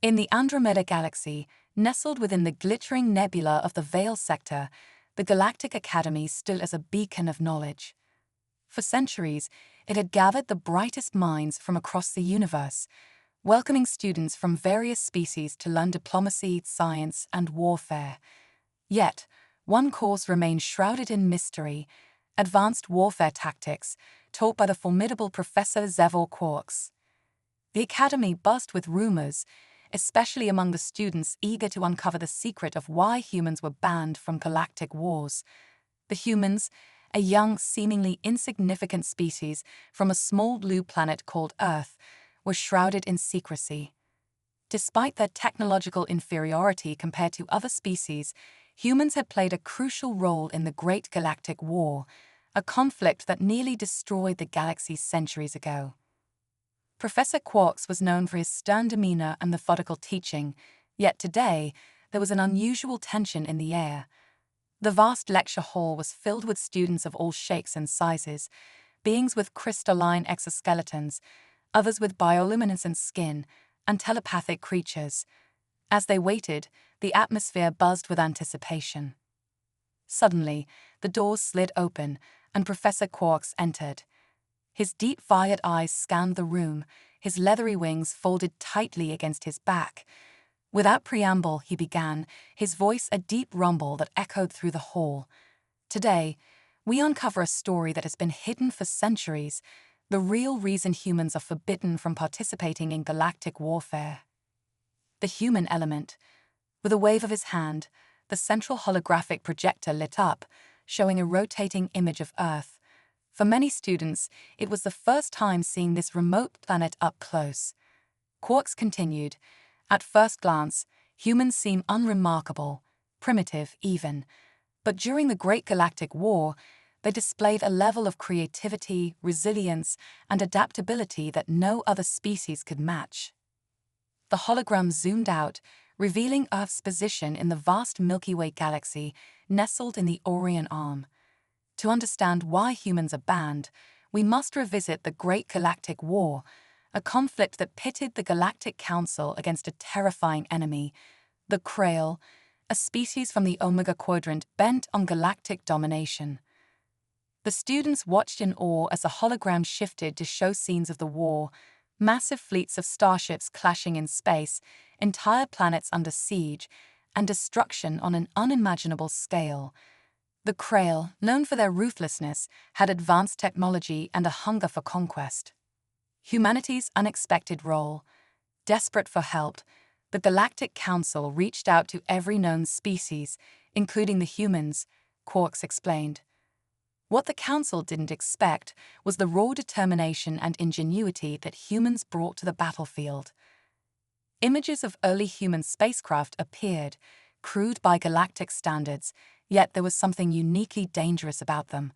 In the Andromeda Galaxy, nestled within the glittering nebula of the Veil sector, the Galactic Academy stood as a beacon of knowledge. For centuries, it had gathered the brightest minds from across the universe, welcoming students from various species to learn diplomacy, science, and warfare. Yet, one course remained shrouded in mystery: advanced warfare tactics, taught by the formidable Professor Zevor Quarks. The Academy buzzed with rumors, especially among the students eager to uncover the secret of why humans were banned from galactic wars. The humans, a young, seemingly insignificant species from a small blue planet called Earth, were shrouded in secrecy. Despite their technological inferiority compared to other species, humans had played a crucial role in the Great Galactic War, a conflict that nearly destroyed the galaxy centuries ago. Professor Quarks was known for his stern demeanor and methodical teaching, yet today there was an unusual tension in the air. The vast lecture hall was filled with students of all shapes and sizes, beings with crystalline exoskeletons, others with bioluminescent skin, and telepathic creatures. As they waited, the atmosphere buzzed with anticipation. Suddenly, the doors slid open, and Professor Quarks entered. His deep violet eyes scanned the room, his leathery wings folded tightly against his back. Without preamble, he began, his voice a deep rumble that echoed through the hall. Today, we uncover a story that has been hidden for centuries, the real reason humans are forbidden from participating in galactic warfare. The human element. With a wave of his hand, the central holographic projector lit up, showing a rotating image of Earth. For many students, it was the first time seeing this remote planet up close. Quarks continued, "At first glance, humans seem unremarkable, primitive even, but during the Great Galactic War, they displayed a level of creativity, resilience, and adaptability that no other species could match." The hologram zoomed out, revealing Earth's position in the vast Milky Way galaxy nestled in the Orion Arm. To understand why humans are banned, we must revisit the Great Galactic War, a conflict that pitted the Galactic Council against a terrifying enemy, the Krail, a species from the Omega Quadrant bent on galactic domination. The students watched in awe as the hologram shifted to show scenes of the war: massive fleets of starships clashing in space, entire planets under siege, and destruction on an unimaginable scale. The Krail, known for their ruthlessness, had advanced technology and a hunger for conquest. Humanity's unexpected role. Desperate for help, the Galactic Council reached out to every known species, including the humans, Quarks explained. What the Council didn't expect was the raw determination and ingenuity that humans brought to the battlefield. Images of early human spacecraft appeared, crude by galactic standards, yet there was something uniquely dangerous about them.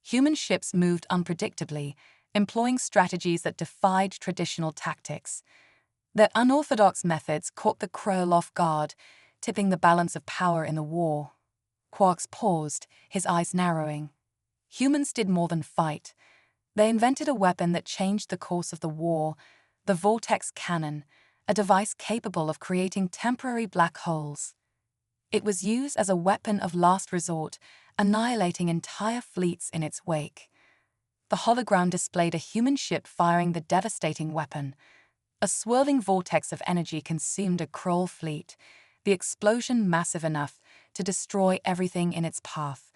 Human ships moved unpredictably, employing strategies that defied traditional tactics. Their unorthodox methods caught the Krail off guard, tipping the balance of power in the war. Quarks paused, his eyes narrowing. Humans did more than fight. They invented a weapon that changed the course of the war: the vortex cannon, a device capable of creating temporary black holes. It was used as a weapon of last resort, annihilating entire fleets in its wake. The hologram displayed a human ship firing the devastating weapon. A swirling vortex of energy consumed a Krail fleet, the explosion massive enough to destroy everything in its path.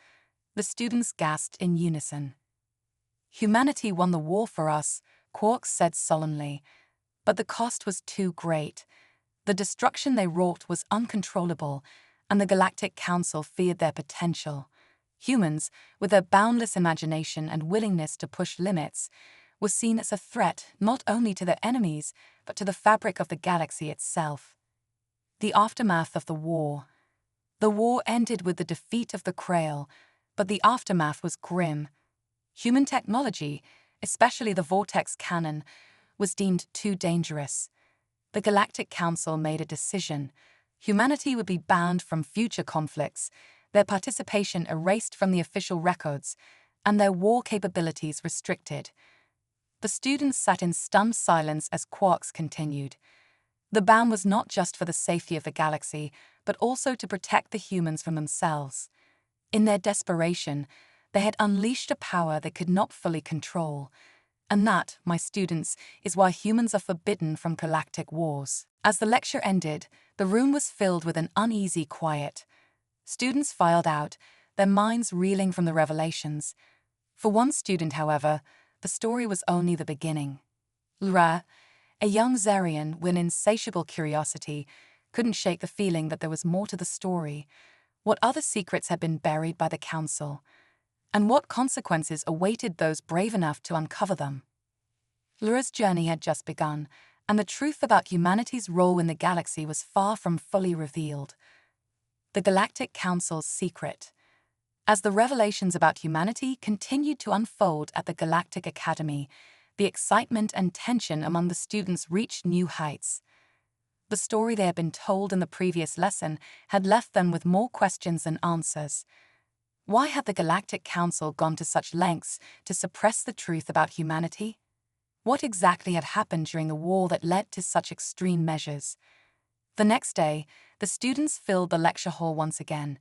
The students gasped in unison. "Humanity won the war for us," Quarks said solemnly, "but the cost was too great. The destruction they wrought was uncontrollable, and the Galactic Council feared their potential. Humans, with their boundless imagination and willingness to push limits, were seen as a threat not only to their enemies, but to the fabric of the galaxy itself." The aftermath of the war. The war ended with the defeat of the Krail, but the aftermath was grim. Human technology, especially the vortex cannon, was deemed too dangerous. The Galactic Council made a decision: humanity would be banned from future conflicts, their participation erased from the official records, and their war capabilities restricted. The students sat in stunned silence as Quarks continued. The ban was not just for the safety of the galaxy, but also to protect the humans from themselves. In their desperation, they had unleashed a power they could not fully control. And that, my students, is why humans are forbidden from galactic wars. As the lecture ended, the room was filled with an uneasy quiet. Students filed out, their minds reeling from the revelations. For one student, however, the story was only the beginning. Lra, a young Zarian with an insatiable curiosity, couldn't shake the feeling that there was more to the story. What other secrets had been buried by the Council? And what consequences awaited those brave enough to uncover them? Lra's journey had just begun, and the truth about humanity's role in the galaxy was far from fully revealed. The Galactic Council's secret. As the revelations about humanity continued to unfold at the Galactic Academy, the excitement and tension among the students reached new heights. The story they had been told in the previous lesson had left them with more questions than answers. Why had the Galactic Council gone to such lengths to suppress the truth about humanity? What exactly had happened during the war that led to such extreme measures? The next day, the students filled the lecture hall once again.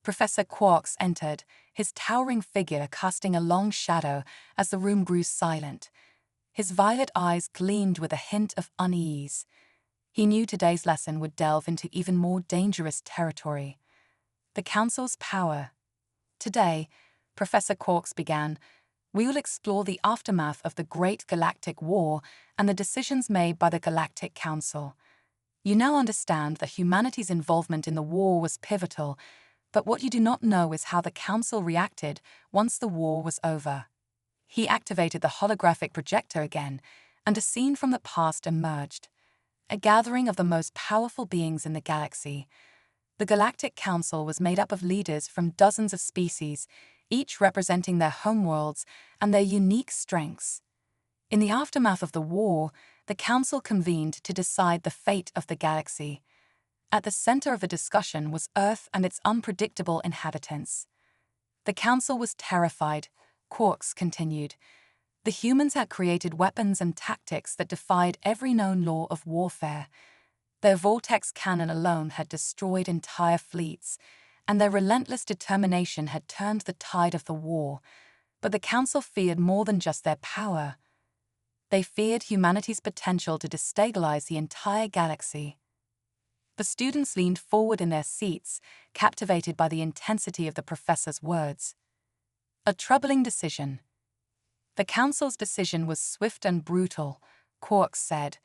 Professor Quarks entered, his towering figure casting a long shadow as the room grew silent. His violet eyes gleamed with a hint of unease. He knew today's lesson would delve into even more dangerous territory. The Council's power. Today, Professor Quarks began, we will explore the aftermath of the Great Galactic War and the decisions made by the Galactic Council. You now understand that humanity's involvement in the war was pivotal, but what you do not know is how the Council reacted once the war was over. He activated the holographic projector again, and a scene from the past emerged. A gathering of the most powerful beings in the galaxy. The Galactic Council was made up of leaders from dozens of species, each representing their homeworlds and their unique strengths. In the aftermath of the war, the Council convened to decide the fate of the galaxy. At the center of the discussion was Earth and its unpredictable inhabitants. The Council was terrified, Quarks continued. The humans had created weapons and tactics that defied every known law of warfare. Their vortex cannon alone had destroyed entire fleets, and their relentless determination had turned the tide of the war. But the Council feared more than just their power. They feared humanity's potential to destabilize the entire galaxy. The students leaned forward in their seats, captivated by the intensity of the professor's words. A troubling decision. The Council's decision was swift and brutal, Quarks said.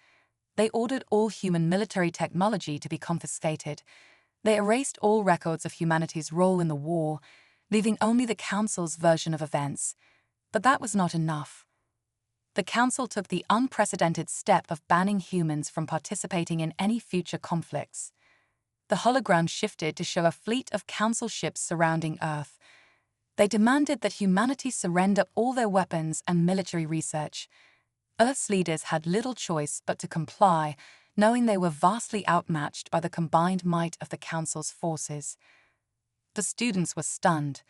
They ordered all human military technology to be confiscated. They erased all records of humanity's role in the war, leaving only the Council's version of events. But that was not enough. The Council took the unprecedented step of banning humans from participating in any future conflicts. The hologram shifted to show a fleet of Council ships surrounding Earth. They demanded that humanity surrender all their weapons and military research. Earth's leaders had little choice but to comply, knowing they were vastly outmatched by the combined might of the Council's forces. The students were stunned.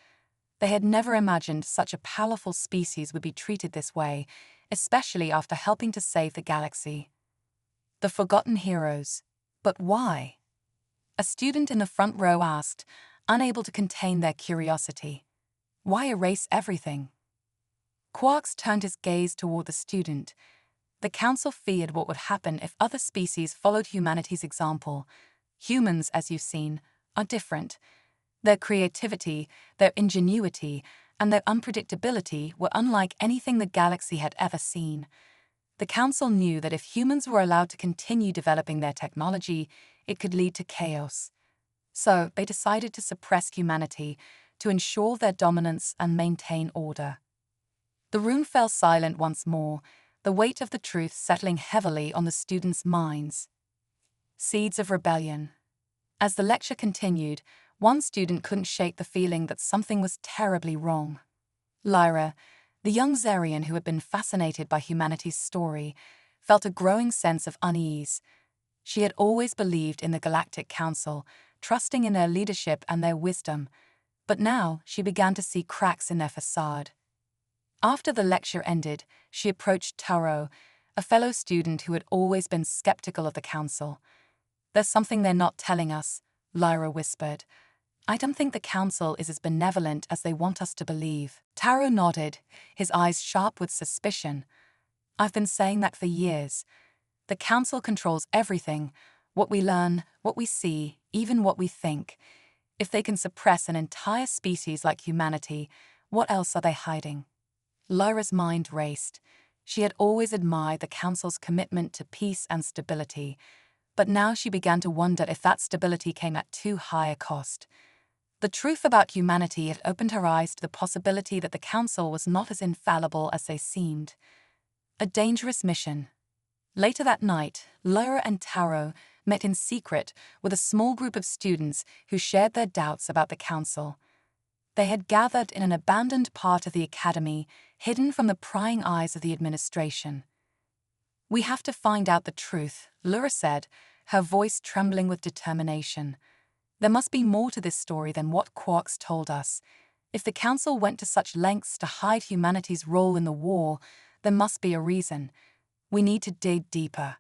They had never imagined such a powerful species would be treated this way, especially after helping to save the galaxy. The forgotten heroes. But why? A student in the front row asked, unable to contain their curiosity. Why erase everything? Quarks turned his gaze toward the student. The Council feared what would happen if other species followed humanity's example. Humans, as you've seen, are different. Their creativity, their ingenuity, and their unpredictability were unlike anything the galaxy had ever seen. The Council knew that if humans were allowed to continue developing their technology, it could lead to chaos. So they decided to suppress humanity, to ensure their dominance and maintain order. The room fell silent once more, the weight of the truth settling heavily on the students' minds. Seeds of rebellion. As the lecture continued, one student couldn't shake the feeling that something was terribly wrong. Lyra, the young Zarian who had been fascinated by humanity's story, felt a growing sense of unease. She had always believed in the Galactic Council, trusting in their leadership and their wisdom, but now she began to see cracks in their facade. After the lecture ended, she approached Taro, a fellow student who had always been skeptical of the council. "There's something they're not telling us," Lyra whispered. "I don't think the council is as benevolent as they want us to believe." Taro nodded, his eyes sharp with suspicion. "I've been saying that for years. The council controls everything, what we learn, what we see, even what we think. If they can suppress an entire species like humanity, what else are they hiding?" Lyra's mind raced. She had always admired the council's commitment to peace and stability, but now she began to wonder if that stability came at too high a cost. The truth about humanity had opened her eyes to the possibility that the council was not as infallible as they seemed. A dangerous mission. Later that night, Lyra and Taro met in secret with a small group of students who shared their doubts about the council. They had gathered in an abandoned part of the academy, hidden from the prying eyes of the administration. "We have to find out the truth," Lyra said, her voice trembling with determination. "There must be more to this story than what Quarks told us. If the council went to such lengths to hide humanity's role in the war, there must be a reason. We need to dig deeper."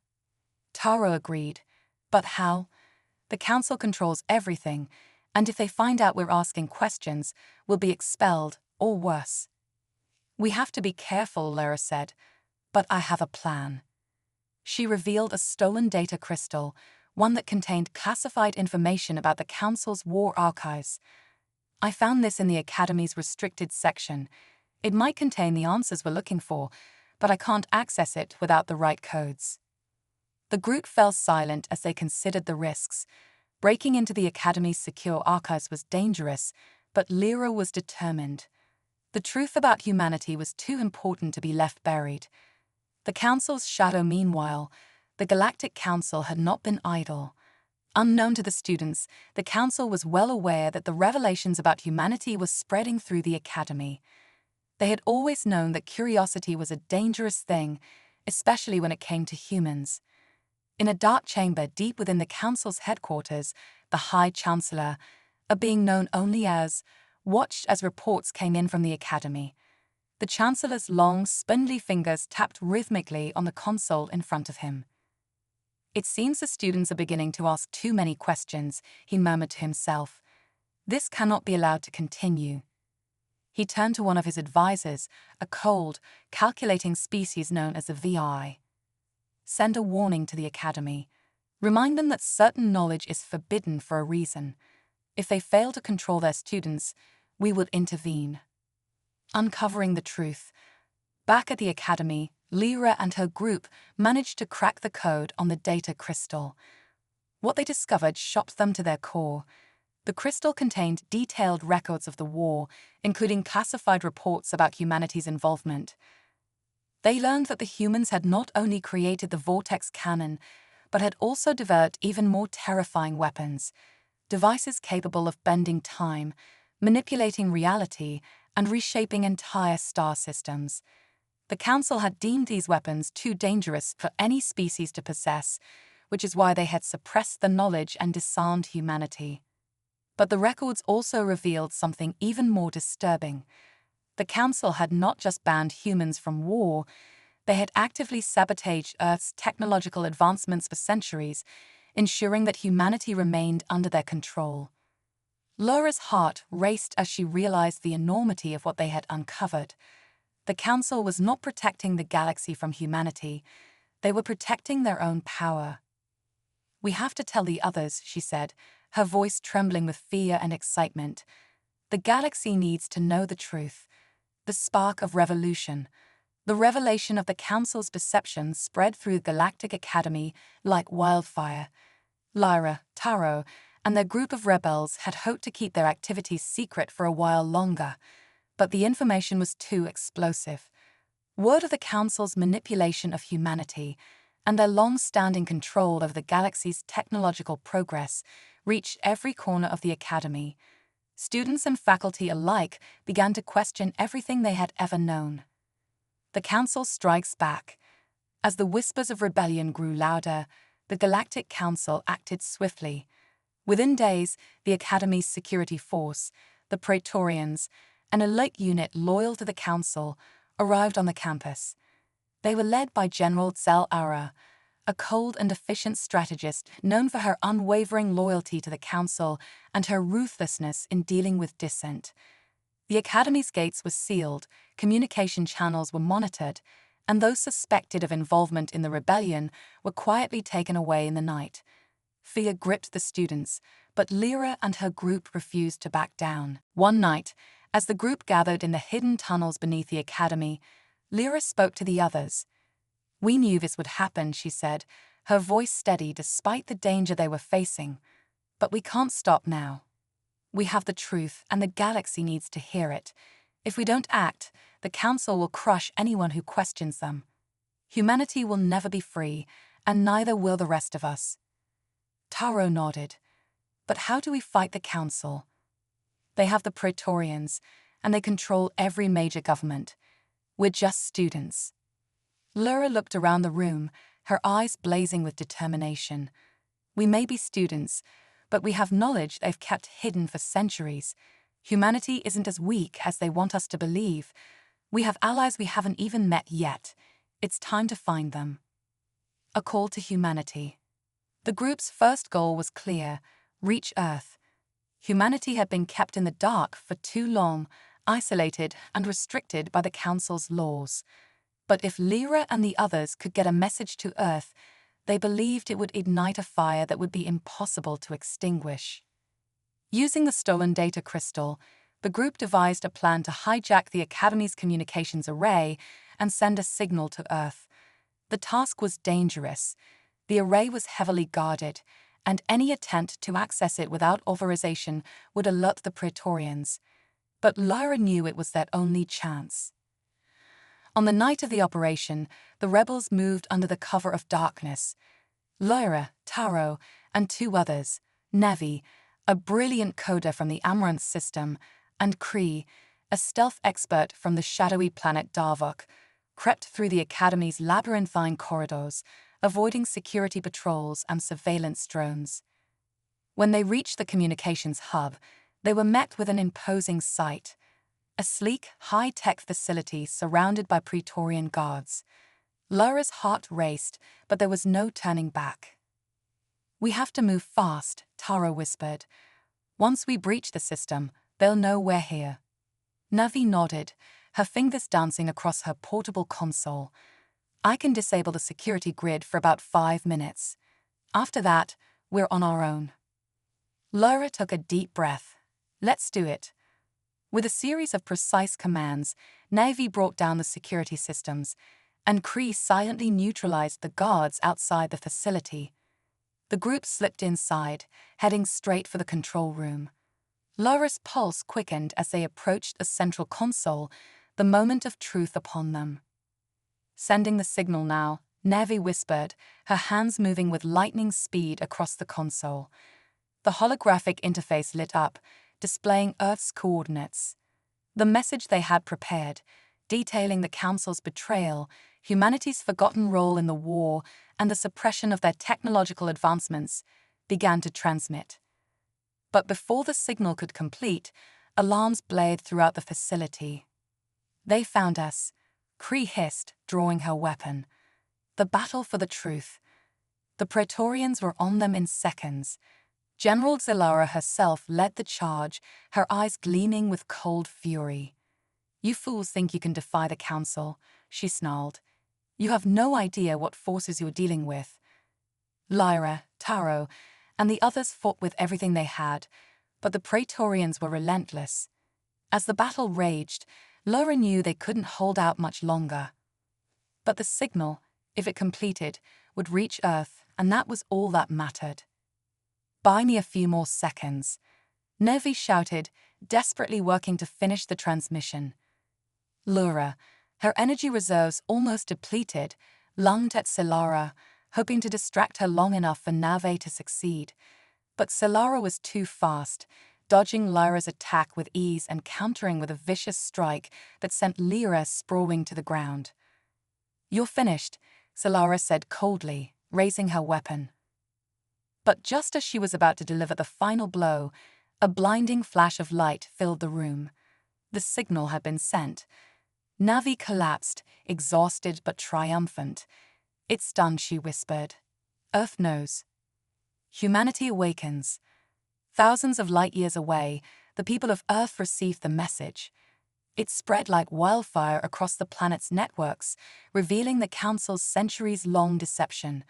Taro agreed. "But how? The council controls everything, and if they find out we're asking questions, we'll be expelled, or worse." "We have to be careful," Lyra said, "but I have a plan." She revealed a stolen data crystal, one that contained classified information about the council's war archives. "I found this in the academy's restricted section. It might contain the answers we're looking for, but I can't access it without the right codes." The group fell silent as they considered the risks. Breaking into the academy's secure archives was dangerous, but Lyra was determined. The truth about humanity was too important to be left buried. The council's shadow, meanwhile, the Galactic Council, had not been idle. Unknown to the students, the council was well aware that the revelations about humanity were spreading through the academy. They had always known that curiosity was a dangerous thing, especially when it came to humans. In a dark chamber deep within the council's headquarters, the High Chancellor, a being known only as, watched as reports came in from the academy. The Chancellor's long, spindly fingers tapped rhythmically on the console in front of him. "It seems the students are beginning to ask too many questions," he murmured to himself. "This cannot be allowed to continue." He turned to one of his advisors, a cold, calculating species known as a VI. "Send a warning to the academy. Remind them that certain knowledge is forbidden for a reason. If they fail to control their students, we will intervene." Uncovering the truth. Back at the academy, Lyra and her group managed to crack the code on the data crystal. What they discovered shocked them to their core. The crystal contained detailed records of the war, including classified reports about humanity's involvement. They learned that the humans had not only created the vortex cannon, but had also developed even more terrifying weapons, devices capable of bending time, manipulating reality, and reshaping entire star systems. The Council had deemed these weapons too dangerous for any species to possess, which is why they had suppressed the knowledge and disarmed humanity. But the records also revealed something even more disturbing. The Council had not just banned humans from war, they had actively sabotaged Earth's technological advancements for centuries, ensuring that humanity remained under their control. Laura's heart raced as she realized the enormity of what they had uncovered. The Council was not protecting the galaxy from humanity, they were protecting their own power. "We have to tell the others," she said, her voice trembling with fear and excitement. "The galaxy needs to know the truth. The spark of revolution." The revelation of the Council's deception spread through the Galactic Academy like wildfire. Lyra, Taro, and their group of rebels had hoped to keep their activities secret for a while longer, but the information was too explosive. Word of the Council's manipulation of humanity and their long-standing control over the galaxy's technological progress reached every corner of the Academy. Students and faculty alike began to question everything they had ever known. The Council strikes back. As the whispers of rebellion grew louder, the Galactic Council acted swiftly. Within days, the Academy's security force, the Praetorians, an elite unit loyal to the Council, arrived on the campus. They were led by General Zell-Ara, a cold and efficient strategist known for her unwavering loyalty to the Council and her ruthlessness in dealing with dissent. The Academy's gates were sealed, communication channels were monitored, and those suspected of involvement in the rebellion were quietly taken away in the night. Fear gripped the students, but Lyra and her group refused to back down. One night, as the group gathered in the hidden tunnels beneath the Academy, Lyra spoke to the others. "We knew this would happen," she said, her voice steady despite the danger they were facing. "But we can't stop now. We have the truth, and the galaxy needs to hear it. If we don't act, the Council will crush anyone who questions them. Humanity will never be free, and neither will the rest of us." Taro nodded. "But how do we fight the Council? They have the Praetorians, and they control every major government. We're just students." Lyra looked around the room, her eyes blazing with determination. "We may be students, but we have knowledge they've kept hidden for centuries. Humanity isn't as weak as they want us to believe. We have allies we haven't even met yet. It's time to find them." A call to humanity. The group's first goal was clear: reach Earth. Humanity had been kept in the dark for too long, isolated and restricted by the Council's laws. But if Lyra and the others could get a message to Earth, they believed it would ignite a fire that would be impossible to extinguish. Using the stolen data crystal, the group devised a plan to hijack the Academy's communications array and send a signal to Earth. The task was dangerous. The array was heavily guarded, and any attempt to access it without authorization would alert the Praetorians. But Lyra knew it was their only chance. On the night of the operation, the rebels moved under the cover of darkness. Lyra, Taro, and two others, Nevi, a brilliant coder from the Amaranth system, and Kree, a stealth expert from the shadowy planet Darvok, crept through the Academy's labyrinthine corridors, avoiding security patrols and surveillance drones. When they reached the communications hub, they were met with an imposing sight: a sleek, high-tech facility surrounded by Praetorian guards. Lyra's heart raced, but there was no turning back. "We have to move fast," Taro whispered. "Once we breach the system, they'll know we're here." Navi nodded, her fingers dancing across her portable console. "I can disable the security grid for about 5 minutes. After that, we're on our own." Lyra took a deep breath. "Let's do it." With a series of precise commands, Navi brought down the security systems, and Kree silently neutralized the guards outside the facility. The group slipped inside, heading straight for the control room. Lyra's pulse quickened as they approached the central console, the moment of truth upon them. "Sending the signal now," Navi whispered, her hands moving with lightning speed across the console. The holographic interface lit up, displaying Earth's coordinates. The message they had prepared, detailing the Council's betrayal, humanity's forgotten role in the war, and the suppression of their technological advancements, began to transmit. But before the signal could complete, alarms blared throughout the facility. "They found us," Kree hissed, drawing her weapon. The battle for the truth. The Praetorians were on them in seconds. General Zell-Ara herself led the charge, her eyes gleaming with cold fury. "You fools think you can defy the Council," she snarled. "You have no idea what forces you're dealing with." Lyra, Taro, and the others fought with everything they had, but the Praetorians were relentless. As the battle raged, Lyra knew they couldn't hold out much longer. But the signal, if it completed, would reach Earth, and that was all that mattered. "Buy me a few more seconds," Nevi shouted, desperately working to finish the transmission. Lyra, her energy reserves almost depleted, lunged at Zell-Ara, hoping to distract her long enough for Nave to succeed. But Zell-Ara was too fast, dodging Lyra's attack with ease and countering with a vicious strike that sent Lyra sprawling to the ground. "You're finished," Zell-Ara said coldly, raising her weapon. But just as she was about to deliver the final blow, a blinding flash of light filled the room. The signal had been sent. Navi collapsed, exhausted but triumphant. "It's done," she whispered. "Earth knows. Humanity awakens." Thousands of light years away, the people of Earth received the message. It spread like wildfire across the planet's networks, revealing the Council's centuries-long deception.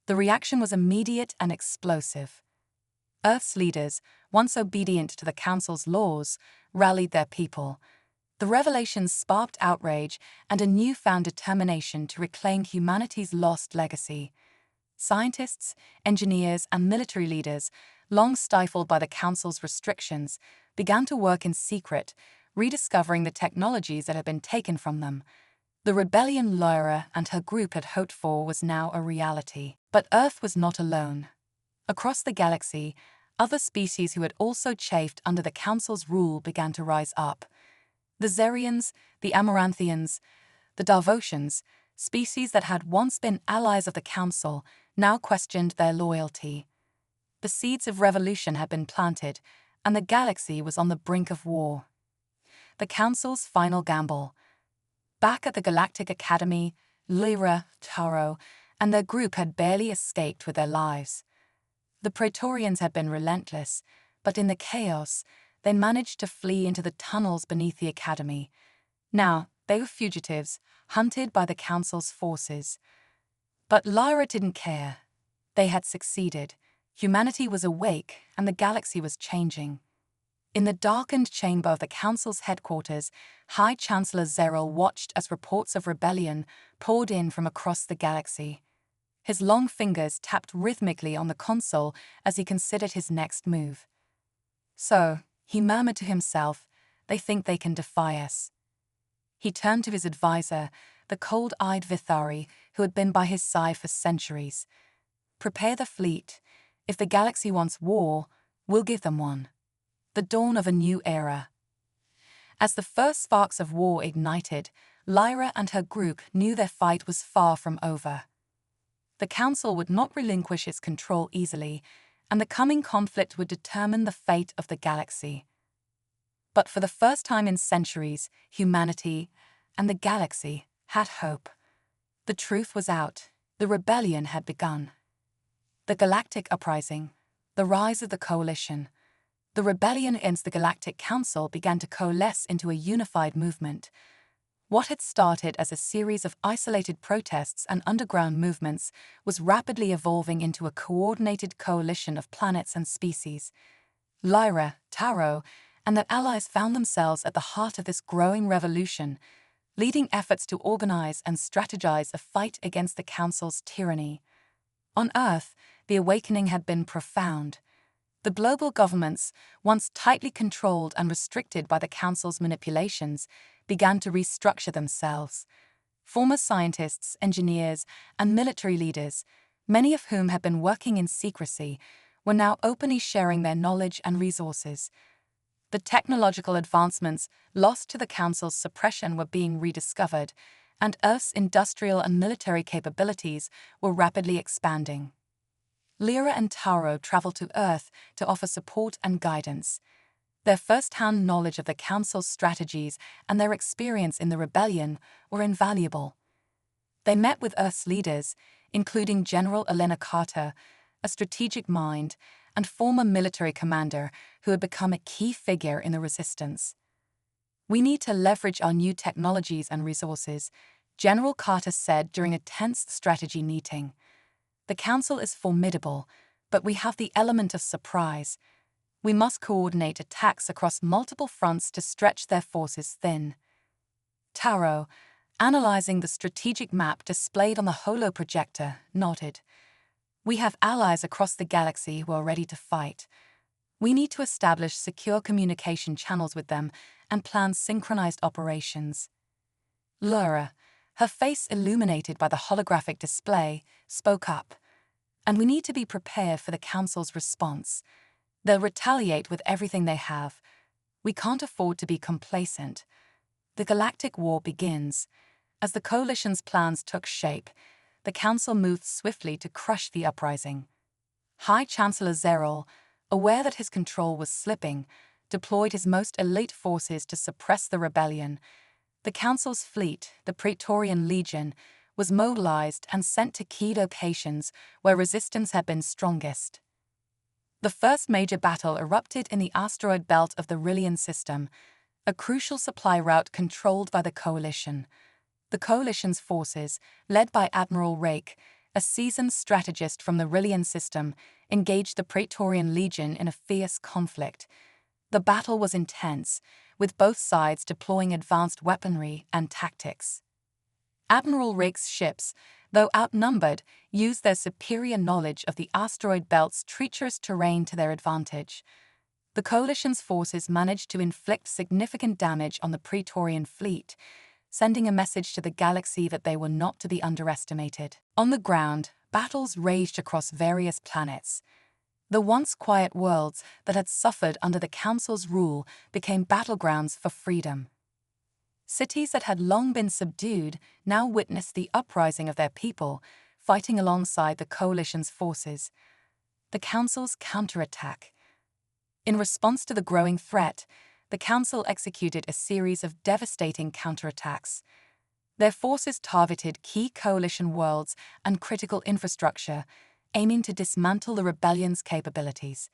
The reaction was immediate and explosive. Earth's leaders, once obedient to the Council's laws, rallied their people. The revelations sparked outrage and a newfound determination to reclaim humanity's lost legacy. Scientists, engineers, and military leaders, long stifled by the Council's restrictions, began to work in secret, rediscovering the technologies that had been taken from them. The rebellion Lyra and her group had hoped for was now a reality. But Earth was not alone. Across the galaxy, other species who had also chafed under the Council's rule began to rise up. The Zerians, the Amaranthians, the Darvosians, species that had once been allies of the Council, now questioned their loyalty. The seeds of revolution had been planted, and the galaxy was on the brink of war. The Council's final gamble. Back at the Galactic Academy, Lyra, Taro, and their group had barely escaped with their lives. The Praetorians had been relentless, but in the chaos, they managed to flee into the tunnels beneath the Academy. Now, they were fugitives, hunted by the Council's forces. But Lyra didn't care. They had succeeded. Humanity was awake, and the galaxy was changing. In the darkened chamber of the Council's headquarters, High Chancellor Zeril watched as reports of rebellion poured in from across the galaxy. His long fingers tapped rhythmically on the console as he considered his next move. "So," he murmured to himself, "they think they can defy us." He turned to his advisor, the cold-eyed Vithari, who had been by his side for centuries. "Prepare the fleet. If the galaxy wants war, we'll give them one." The dawn of a new era. As the first sparks of war ignited, Lyra and her group knew their fight was far from over. The Council would not relinquish its control easily, and the coming conflict would determine the fate of the galaxy. But for the first time in centuries, humanity and the galaxy had hope. The truth was out. The rebellion had begun. The Galactic Uprising, the rise of the Coalition. The rebellion against the Galactic Council began to coalesce into a unified movement. What had started as a series of isolated protests and underground movements was rapidly evolving into a coordinated coalition of planets and species. Lyra, Taro, and their allies found themselves at the heart of this growing revolution, leading efforts to organize and strategize a fight against the Council's tyranny. On Earth, the awakening had been profound. The global governments, once tightly controlled and restricted by the Council's manipulations, began to restructure themselves. Former scientists, engineers, and military leaders, many of whom had been working in secrecy, were now openly sharing their knowledge and resources. The technological advancements lost to the Council's suppression were being rediscovered, and Earth's industrial and military capabilities were rapidly expanding. Lyra and Taro traveled to Earth to offer support and guidance. Their first-hand knowledge of the Council's strategies and their experience in the rebellion were invaluable. They met with Earth's leaders, including General Elena Carter, a strategic mind, and former military commander who had become a key figure in the resistance. "We need to leverage our new technologies and resources," General Carter said during a tense strategy meeting. "The Council is formidable, but we have the element of surprise. We must coordinate attacks across multiple fronts to stretch their forces thin." Taro, analyzing the strategic map displayed on the holoprojector, nodded. "We have allies across the galaxy who are ready to fight. We need to establish secure communication channels with them and plan synchronized operations." Lyra, her face illuminated by the holographic display, spoke up. "And we need to be prepared for the Council's response. They'll retaliate with everything they have. We can't afford to be complacent. The Galactic War begins." As the Coalition's plans took shape, the Council moved swiftly to crush the uprising. High Chancellor Zeril, aware that his control was slipping, deployed his most elite forces to suppress the rebellion. The Council's fleet, the Praetorian Legion, was mobilized and sent to key locations where resistance had been strongest. The first major battle erupted in the asteroid belt of the Rillian system, a crucial supply route controlled by the Coalition. The Coalition's forces, led by Admiral Rake, a seasoned strategist from the Rillian system, engaged the Praetorian Legion in a fierce conflict. The battle was intense, with both sides deploying advanced weaponry and tactics. Admiral Rake's ships, though outnumbered, used their superior knowledge of the asteroid belt's treacherous terrain to their advantage. The Coalition's forces managed to inflict significant damage on the Praetorian fleet, sending a message to the galaxy that they were not to be underestimated. On the ground, battles raged across various planets. The once quiet worlds that had suffered under the Council's rule became battlegrounds for freedom. Cities that had long been subdued now witnessed the uprising of their people, fighting alongside the Coalition's forces. The Council's counterattack. In response to the growing threat, the Council executed a series of devastating counterattacks. Their forces targeted key Coalition worlds and critical infrastructure, aiming to dismantle the rebellion's capabilities.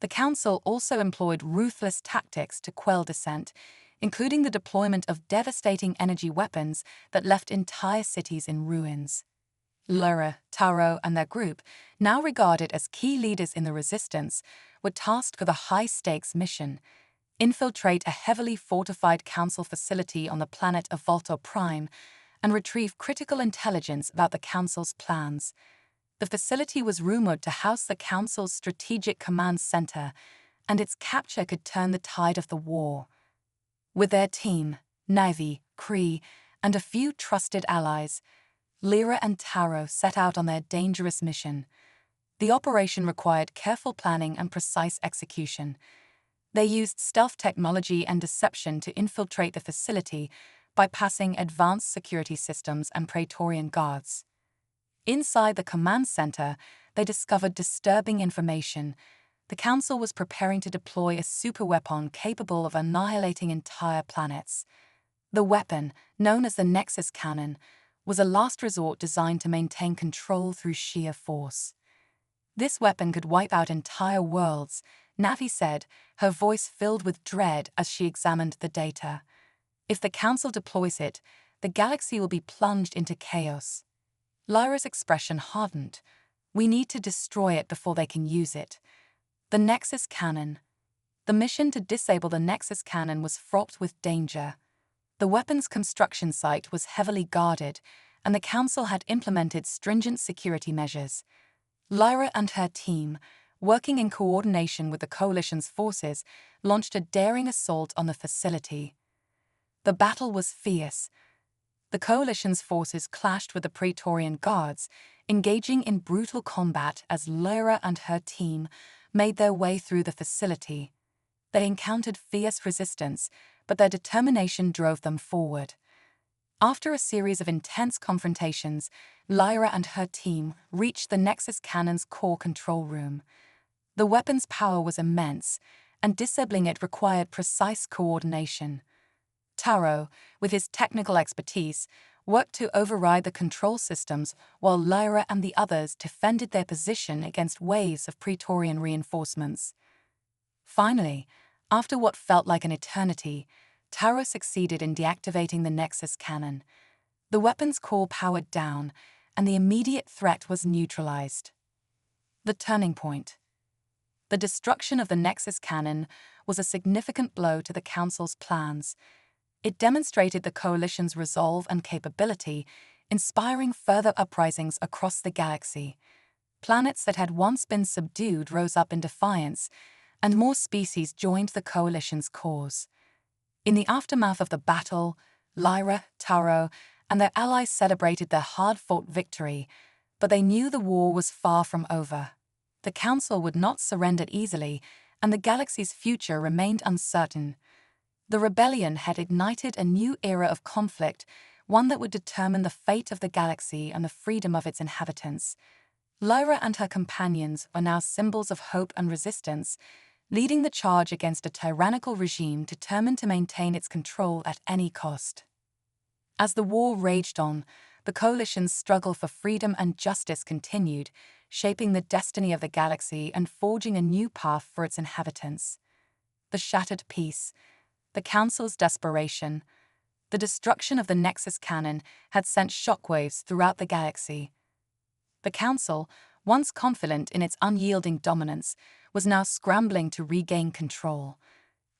The Council also employed ruthless tactics to quell dissent, including the deployment of devastating energy weapons that left entire cities in ruins. Lyra, Taro, and their group, now regarded as key leaders in the resistance, were tasked with a high-stakes mission: infiltrate a heavily fortified Council facility on the planet of Volta Prime and retrieve critical intelligence about the Council's plans. The facility was rumored to house the Council's strategic command center, and its capture could turn the tide of the war. With their team, Navi, Kree, and a few trusted allies, Lyra and Taro set out on their dangerous mission. The operation required careful planning and precise execution. They used stealth technology and deception to infiltrate the facility, bypassing advanced security systems and Praetorian guards. Inside the command center, they discovered disturbing information. The Council was preparing to deploy a superweapon capable of annihilating entire planets. The weapon, known as the Nexus Cannon, was a last resort designed to maintain control through sheer force. This weapon could wipe out entire worlds, Navi said, her voice filled with dread as she examined the data. If the Council deploys it, the galaxy will be plunged into chaos. Lyra's expression hardened. We need to destroy it before they can use it. The Nexus Cannon. The mission to disable the Nexus Cannon was fraught with danger. The weapon's construction site was heavily guarded, and the Council had implemented stringent security measures. Lyra and her team, working in coordination with the Coalition's forces, launched a daring assault on the facility. The battle was fierce. The Coalition's forces clashed with the Praetorian Guards, engaging in brutal combat as Lyra and her team made their way through the facility. They encountered fierce resistance, but their determination drove them forward. After a series of intense confrontations, Lyra and her team reached the Nexus Cannon's core control room. The weapon's power was immense, and disabling it required precise coordination. Taro, with his technical expertise, worked to override the control systems while Lyra and the others defended their position against waves of Praetorian reinforcements. Finally, after what felt like an eternity, Taro succeeded in deactivating the Nexus Cannon. The weapon's core powered down, and the immediate threat was neutralized. The turning point. The destruction of the Nexus Cannon was a significant blow to the Council's plans. It demonstrated the Coalition's resolve and capability, inspiring further uprisings across the galaxy. Planets that had once been subdued rose up in defiance, and more species joined the Coalition's cause. In the aftermath of the battle, Lyra, Taro, and their allies celebrated their hard-fought victory, but they knew the war was far from over. The Council would not surrender easily, and the galaxy's future remained uncertain. The rebellion had ignited a new era of conflict, one that would determine the fate of the galaxy and the freedom of its inhabitants. Lyra and her companions were now symbols of hope and resistance, leading the charge against a tyrannical regime determined to maintain its control at any cost. As the war raged on, the Coalition's struggle for freedom and justice continued, shaping the destiny of the galaxy and forging a new path for its inhabitants. The shattered peace, the Council's desperation, the destruction of the Nexus cannon had sent shockwaves throughout the galaxy. The Council, once confident in its unyielding dominance, was now scrambling to regain control.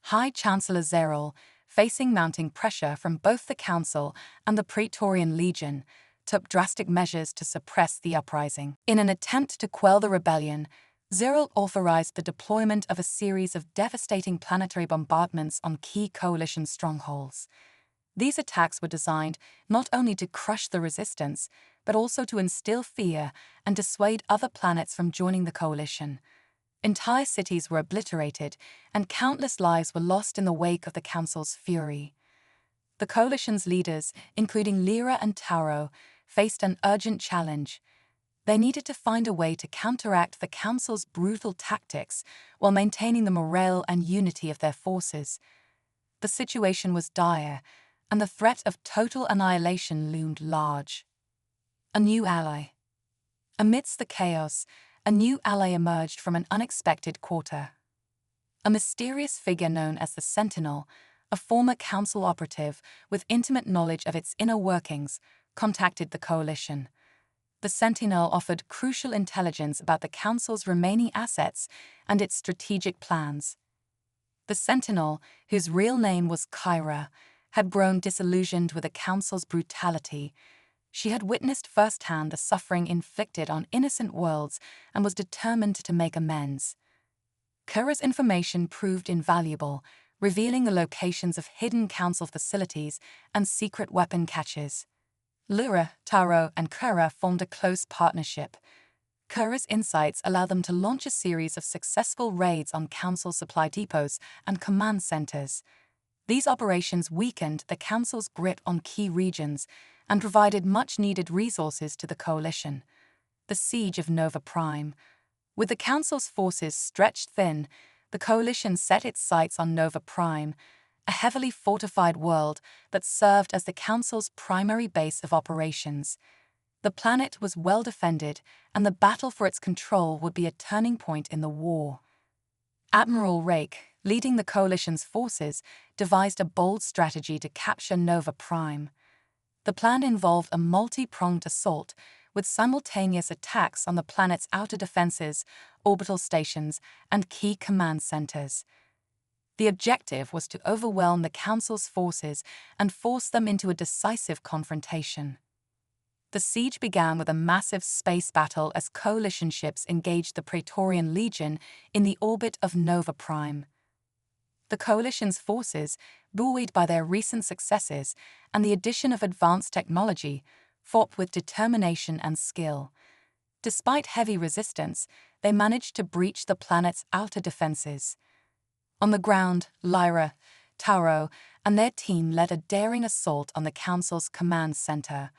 High Chancellor Zeril, facing mounting pressure from both the Council and the Praetorian Legion, took drastic measures to suppress the uprising. In an attempt to quell the rebellion, Zeril authorized the deployment of a series of devastating planetary bombardments on key Coalition strongholds. These attacks were designed not only to crush the resistance, but also to instill fear and dissuade other planets from joining the Coalition. Entire cities were obliterated, and countless lives were lost in the wake of the Council's fury. The Coalition's leaders, including Lyra and Tauro, faced an urgent challenge. They needed to find a way to counteract the Council's brutal tactics while maintaining the morale and unity of their forces. The situation was dire, and the threat of total annihilation loomed large. A new ally. Amidst the chaos, a new ally emerged from an unexpected quarter. A mysterious figure known as the Sentinel, a former Council operative with intimate knowledge of its inner workings, contacted the Coalition. The Sentinel offered crucial intelligence about the Council's remaining assets and its strategic plans. The Sentinel, whose real name was Kyra, had grown disillusioned with the Council's brutality. She had witnessed firsthand the suffering inflicted on innocent worlds and was determined to make amends. Kyra's information proved invaluable, revealing the locations of hidden Council facilities and secret weapon caches. Lyra, Tauro, and Kyra formed a close partnership. Kyra's insights allowed them to launch a series of successful raids on Council supply depots and command centers. These operations weakened the Council's grip on key regions and provided much-needed resources to the Coalition. The Siege of Nova Prime. With the Council's forces stretched thin, the Coalition set its sights on Nova Prime, a heavily fortified world that served as the Council's primary base of operations. The planet was well defended, and the battle for its control would be a turning point in the war. Admiral Rake, leading the Coalition's forces, devised a bold strategy to capture Nova Prime. The plan involved a multi-pronged assault with simultaneous attacks on the planet's outer defenses, orbital stations, and key command centers. The objective was to overwhelm the Council's forces and force them into a decisive confrontation. The siege began with a massive space battle as Coalition ships engaged the Praetorian Legion in the orbit of Nova Prime. The Coalition's forces, buoyed by their recent successes and the addition of advanced technology, fought with determination and skill. Despite heavy resistance, they managed to breach the planet's outer defenses. On the ground, Lyra, Tauro, and their team led a daring assault on the Council's command center.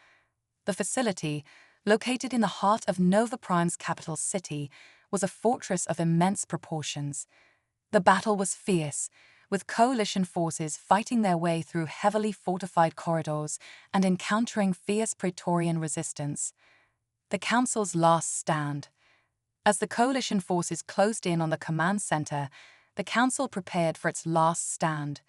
The facility, located in the heart of Nova Prime's capital city, was a fortress of immense proportions. The battle was fierce, with Coalition forces fighting their way through heavily fortified corridors and encountering fierce Praetorian resistance. The Council's last stand. As the Coalition forces closed in on the command center, the Council prepared for its last stand.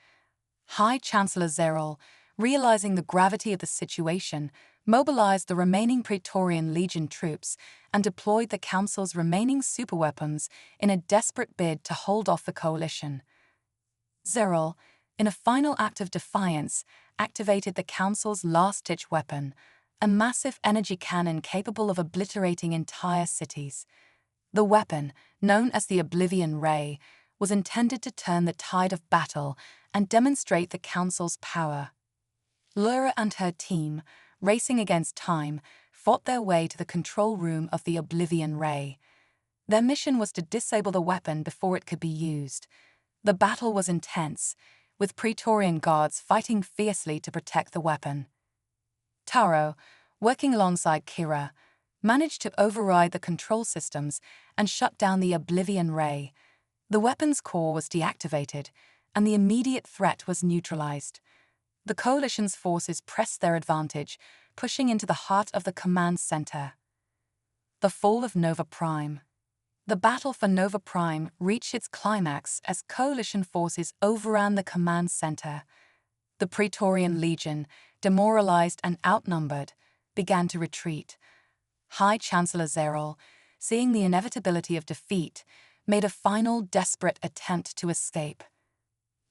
High Chancellor Zeril, realizing the gravity of the situation, mobilized the remaining Praetorian Legion troops and deployed the Council's remaining superweapons in a desperate bid to hold off the Coalition. Zeril, in a final act of defiance, activated the Council's last-ditch weapon, a massive energy cannon capable of obliterating entire cities. The weapon, known as the Oblivion Ray, was intended to turn the tide of battle and demonstrate the Council's power. Lyra and her team, racing against time, fought their way to the control room of the Oblivion Ray. Their mission was to disable the weapon before it could be used. The battle was intense, with Praetorian guards fighting fiercely to protect the weapon. Tauro, working alongside Kyra, managed to override the control systems and shut down the Oblivion Ray. The weapon's core was deactivated, and the immediate threat was neutralized. The coalition's forces pressed their advantage, pushing into the heart of the command center. The fall of Nova Prime. The battle for Nova Prime reached its climax as coalition forces overran the command center. The Praetorian Legion, demoralized and outnumbered, began to retreat. High Chancellor Zerol, seeing the inevitability of defeat, made a final desperate attempt to escape.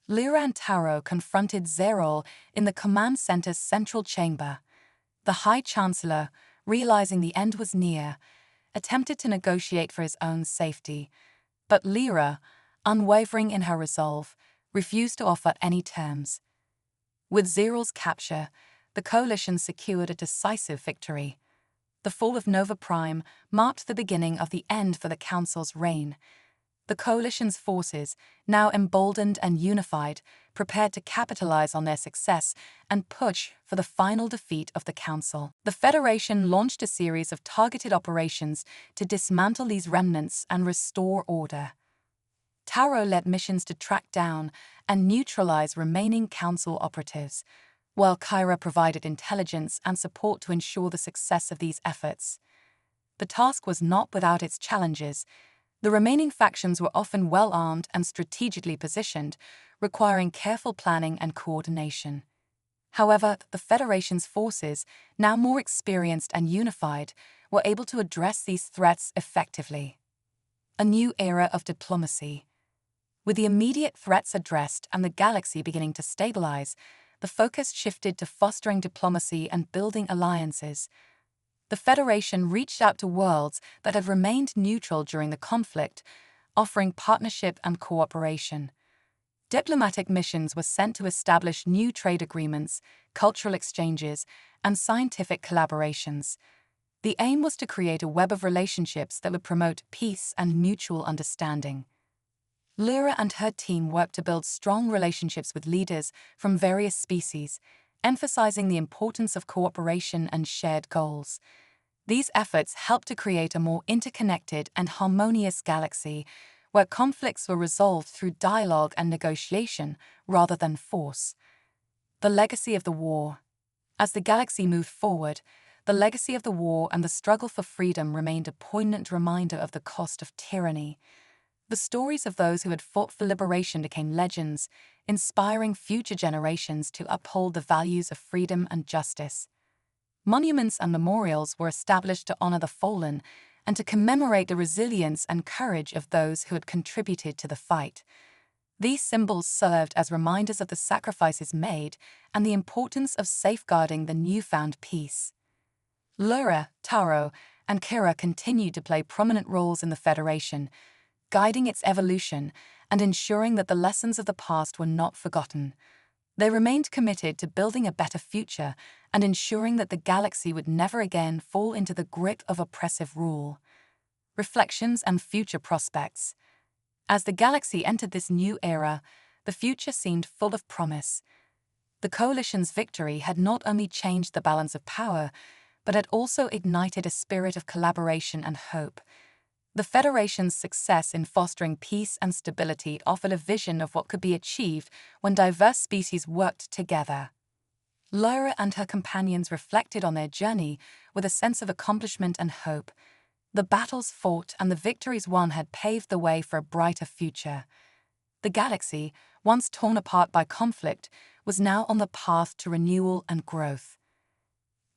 Lyra and Taro confronted Zerol in the command center's central chamber. The High Chancellor, realizing the end was near, attempted to negotiate for his own safety, but Lyra, unwavering in her resolve, refused to offer any terms. With Zerol's capture, the coalition secured a decisive victory. The fall of Nova Prime marked the beginning of the end for the Council's reign. The coalition's forces, now emboldened and unified, prepared to capitalize on their success and push for the final defeat of the Council. The Federation launched a series of targeted operations to dismantle these remnants and restore order. Taro led missions to track down and neutralize remaining Council operatives, while Kyra provided intelligence and support to ensure the success of these efforts. The task was not without its challenges. The remaining factions were often well-armed and strategically positioned, requiring careful planning and coordination. However, the Federation's forces, now more experienced and unified, were able to address these threats effectively. A new era of diplomacy. With the immediate threats addressed and the galaxy beginning to stabilize, the focus shifted to fostering diplomacy and building alliances. The Federation reached out to worlds that had remained neutral during the conflict, offering partnership and cooperation. Diplomatic missions were sent to establish new trade agreements, cultural exchanges, and scientific collaborations. The aim was to create a web of relationships that would promote peace and mutual understanding. Lyra and her team worked to build strong relationships with leaders from various species, emphasizing the importance of cooperation and shared goals. These efforts helped to create a more interconnected and harmonious galaxy, where conflicts were resolved through dialogue and negotiation rather than force. The legacy of the war. As the galaxy moved forward, the legacy of the war and the struggle for freedom remained a poignant reminder of the cost of tyranny. The stories of those who had fought for liberation became legends, inspiring future generations to uphold the values of freedom and justice. Monuments and memorials were established to honor the fallen and to commemorate the resilience and courage of those who had contributed to the fight. These symbols served as reminders of the sacrifices made and the importance of safeguarding the newfound peace. Lyra, Taro, and Kira continued to play prominent roles in the Federation, guiding its evolution and ensuring that the lessons of the past were not forgotten. They remained committed to building a better future and ensuring that the galaxy would never again fall into the grip of oppressive rule. Reflections and future prospects. As the galaxy entered this new era, the future seemed full of promise. The Coalition's victory had not only changed the balance of power, but had also ignited a spirit of collaboration and hope. The Federation's success in fostering peace and stability offered a vision of what could be achieved when diverse species worked together. Lyra and her companions reflected on their journey with a sense of accomplishment and hope. The battles fought and the victories won had paved the way for a brighter future. The galaxy, once torn apart by conflict, was now on the path to renewal and growth.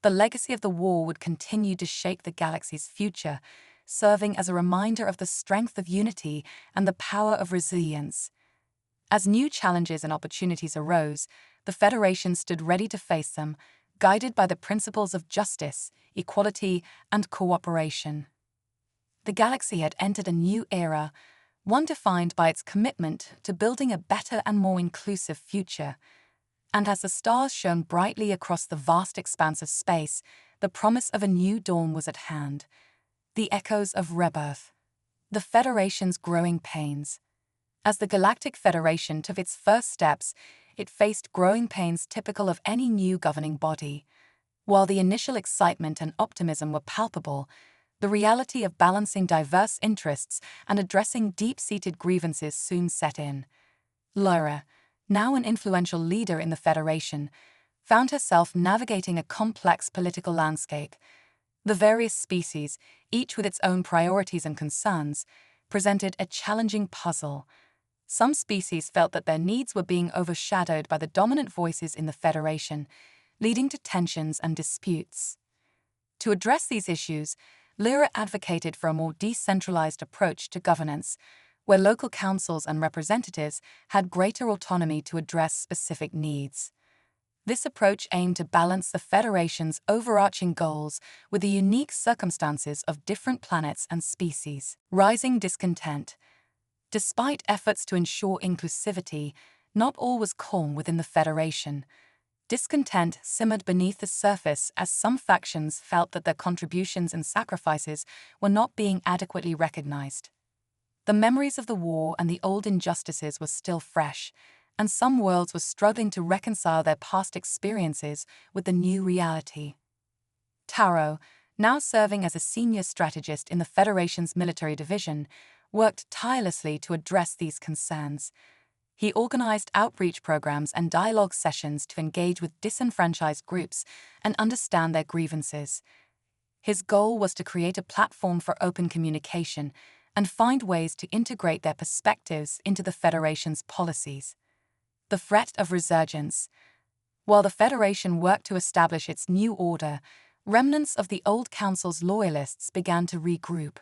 The legacy of the war would continue to shape the galaxy's future, serving as a reminder of the strength of unity and the power of resilience. As new challenges and opportunities arose, the Federation stood ready to face them, guided by the principles of justice, equality, and cooperation. The galaxy had entered a new era, one defined by its commitment to building a better and more inclusive future. And as the stars shone brightly across the vast expanse of space, the promise of a new dawn was at hand. The echoes of rebirth. The Federation's growing pains. As the Galactic Federation took its first steps, it faced growing pains typical of any new governing body. While the initial excitement and optimism were palpable, the reality of balancing diverse interests and addressing deep-seated grievances soon set in. Lyra, now an influential leader in the Federation, found herself navigating a complex political landscape. The various species, each with its own priorities and concerns, presented a challenging puzzle. Some species felt that their needs were being overshadowed by the dominant voices in the Federation, leading to tensions and disputes. To address these issues, Lyra advocated for a more decentralized approach to governance, where local councils and representatives had greater autonomy to address specific needs. This approach aimed to balance the Federation's overarching goals with the unique circumstances of different planets and species. Rising discontent. Despite efforts to ensure inclusivity, not all was calm within the Federation. Discontent simmered beneath the surface as some factions felt that their contributions and sacrifices were not being adequately recognized. The memories of the war and the old injustices were still fresh, and some worlds were struggling to reconcile their past experiences with the new reality. Taro, now serving as a senior strategist in the Federation's military division, worked tirelessly to address these concerns. He organized outreach programs and dialogue sessions to engage with disenfranchised groups and understand their grievances. His goal was to create a platform for open communication and find ways to integrate their perspectives into the Federation's policies. The threat of resurgence. While the Federation worked to establish its new order, remnants of the old Council's loyalists began to regroup.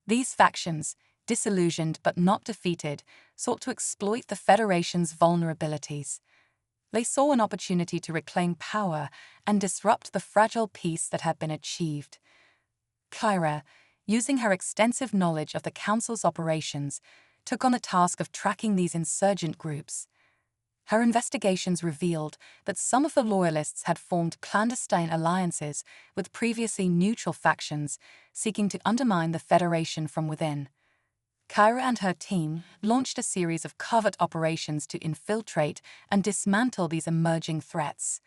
These factions, disillusioned but not defeated, sought to exploit the Federation's vulnerabilities. They saw an opportunity to reclaim power and disrupt the fragile peace that had been achieved. Kyra, using her extensive knowledge of the Council's operations, took on the task of tracking these insurgent groups. Her investigations revealed that some of the Loyalists had formed clandestine alliances with previously neutral factions, seeking to undermine the Federation from within. Kyra and her team launched a series of covert operations to infiltrate and dismantle these emerging threats.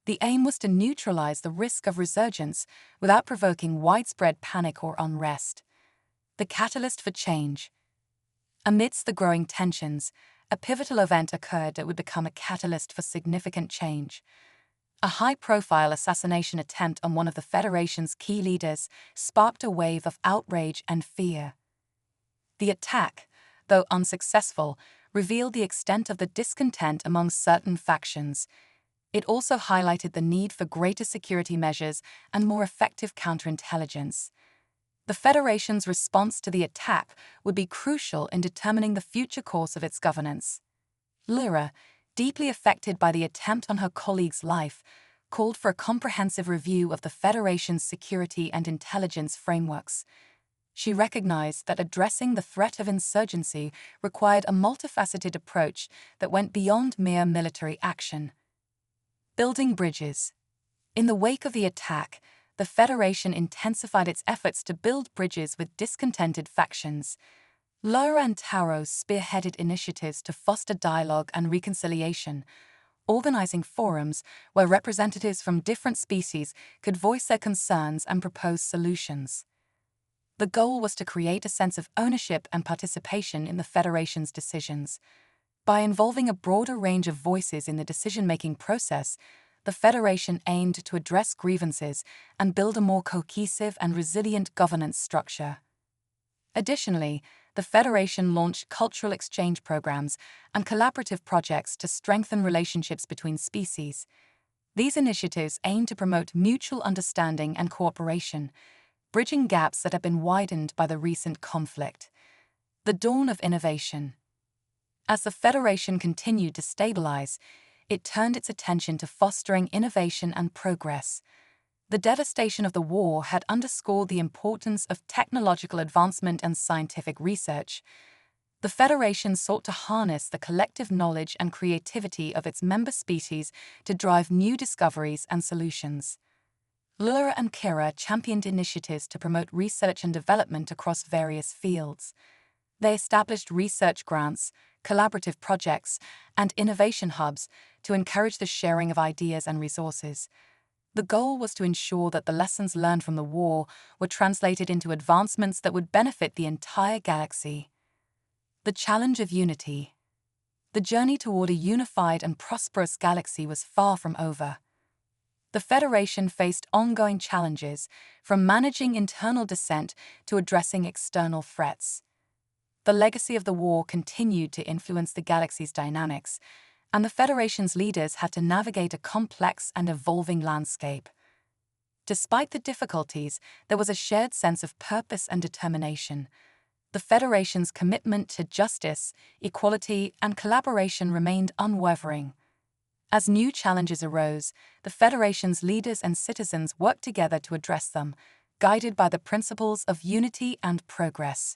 The aim was to neutralize the risk of resurgence without provoking widespread panic or unrest. The catalyst for change. Amidst the growing tensions, a pivotal event occurred that would become a catalyst for significant change. A high-profile assassination attempt on one of the Federation's key leaders sparked a wave of outrage and fear. The attack, though unsuccessful, revealed the extent of the discontent among certain factions. It also highlighted the need for greater security measures and more effective counterintelligence. The Federation's response to the attack would be crucial in determining the future course of its governance. Lyra, deeply affected by the attempt on her colleague's life, called for a comprehensive review of the Federation's security and intelligence frameworks. She recognized that addressing the threat of insurgency required a multifaceted approach that went beyond mere military action. Building bridges. In the wake of the attack, the Federation intensified its efforts to build bridges with discontented factions. Lyra and Taro spearheaded initiatives to foster dialogue and reconciliation, organizing forums where representatives from different species could voice their concerns and propose solutions. The goal was to create a sense of ownership and participation in the Federation's decisions. By involving a broader range of voices in the decision-making process, the Federation aimed to address grievances and build a more cohesive and resilient governance structure. Additionally, the Federation launched cultural exchange programs and collaborative projects to strengthen relationships between species. These initiatives aim to promote mutual understanding and cooperation, bridging gaps that have been widened by the recent conflict. The dawn of innovation. As the Federation continued to stabilize, it turned its attention to fostering innovation and progress. The devastation of the war had underscored the importance of technological advancement and scientific research. The Federation sought to harness the collective knowledge and creativity of its member species to drive new discoveries and solutions. Lyra and Kira championed initiatives to promote research and development across various fields. They established research grants, collaborative projects, and innovation hubs to encourage the sharing of ideas and resources. The goal was to ensure that the lessons learned from the war were translated into advancements that would benefit the entire galaxy. The challenge of unity. the journey toward a unified and prosperous galaxy was far from over. The Federation faced ongoing challenges, from managing internal dissent to addressing external threats. The legacy of the war continued to influence the galaxy's dynamics, and the Federation's leaders had to navigate a complex and evolving landscape. Despite the difficulties, there was a shared sense of purpose and determination. The Federation's commitment to justice, equality, and collaboration remained unwavering. As new challenges arose, the Federation's leaders and citizens worked together to address them, guided by the principles of unity and progress.